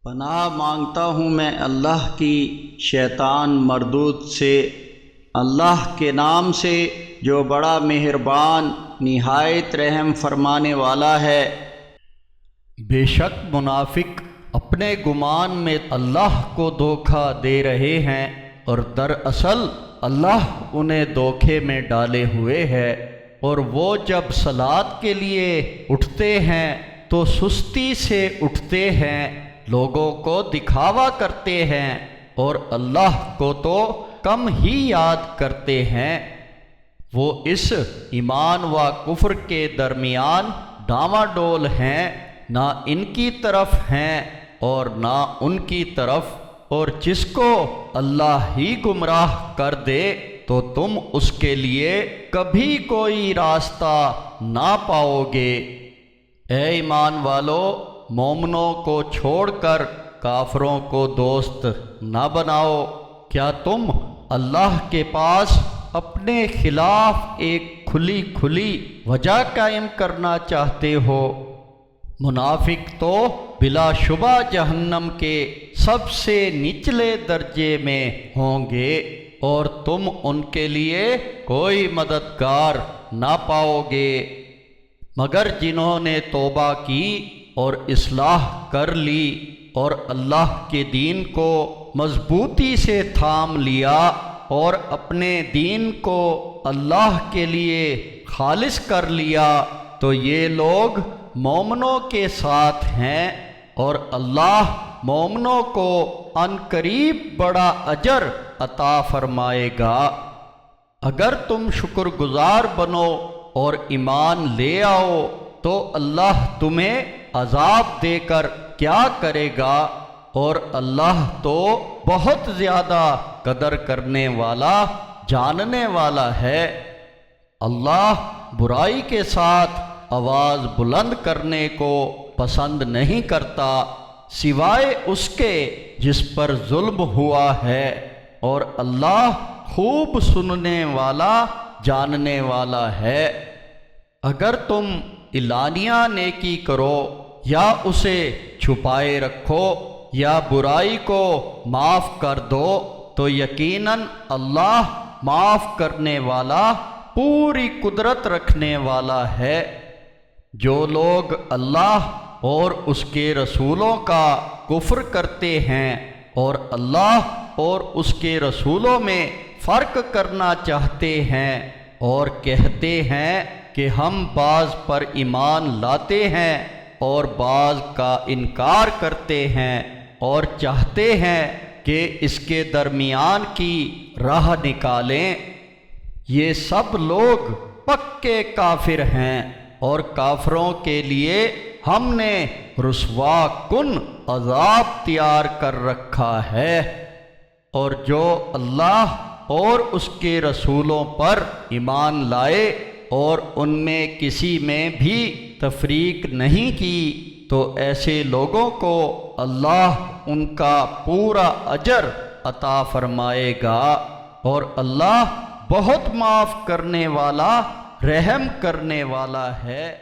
پناہ مانگتا ہوں میں اللہ کی شیطان مردود سے، اللہ کے نام سے جو بڑا مہربان نہایت رحم فرمانے والا ہے۔ بے شک منافق اپنے گمان میں اللہ کو دھوکہ دے رہے ہیں اور دراصل اللہ انہیں دھوکے میں ڈالے ہوئے ہے، اور وہ جب صلاۃ کے لیے اٹھتے ہیں تو سستی سے اٹھتے ہیں، لوگوں کو دکھاوا کرتے ہیں اور اللہ کو تو کم ہی یاد کرتے ہیں۔ وہ اس ایمان و کفر کے درمیان ڈاواں ڈول ہیں، نہ ان کی طرف ہیں اور نہ ان کی طرف، اور جس کو اللہ ہی گمراہ کر دے تو تم اس کے لیے کبھی کوئی راستہ نہ پاؤ گے۔ اے ایمان والو، مومنوں کو چھوڑ کر کافروں کو دوست نہ بناؤ۔ کیا تم اللہ کے پاس اپنے خلاف ایک کھلی کھلی وجہ قائم کرنا چاہتے ہو؟ منافق تو بلا شبہ جہنم کے سب سے نچلے درجے میں ہوں گے، اور تم ان کے لیے کوئی مددگار نہ پاؤ گے، مگر جنہوں نے توبہ کی اور اصلاح کر لی اور اللہ کے دین کو مضبوطی سے تھام لیا اور اپنے دین کو اللہ کے لیے خالص کر لیا، تو یہ لوگ مومنوں کے ساتھ ہیں، اور اللہ مومنوں کو عنقریب بڑا اجر عطا فرمائے گا۔ اگر تم شکر گزار بنو اور ایمان لے آؤ تو اللہ تمہیں عذاب دے کر کیا کرے گا، اور اللہ تو بہت زیادہ قدر کرنے والا جاننے والا ہے۔ اللہ برائی کے ساتھ آواز بلند کرنے کو پسند نہیں کرتا سوائے اس کے جس پر ظلم ہوا ہے، اور اللہ خوب سننے والا جاننے والا ہے۔ اگر تم اعلانیہ نیکی کرو یا اسے چھپائے رکھو یا برائی کو معاف کر دو تو یقیناً اللہ معاف کرنے والا پوری قدرت رکھنے والا ہے۔ جو لوگ اللہ اور اس کے رسولوں کا کفر کرتے ہیں اور اللہ اور اس کے رسولوں میں فرق کرنا چاہتے ہیں اور کہتے ہیں کہ ہم بعض پر ایمان لاتے ہیں اور بعض کا انکار کرتے ہیں اور چاہتے ہیں کہ اس کے درمیان کی راہ نکالیں، یہ سب لوگ پکے کافر ہیں، اور کافروں کے لیے ہم نے رسوا کن عذاب تیار کر رکھا ہے۔ اور جو اللہ اور اس کے رسولوں پر ایمان لائے اور ان میں کسی میں بھی تفریق نہیں کی تو ایسے لوگوں کو اللہ ان کا پورا اجر عطا فرمائے گا، اور اللہ بہت معاف کرنے والا رحم کرنے والا ہے۔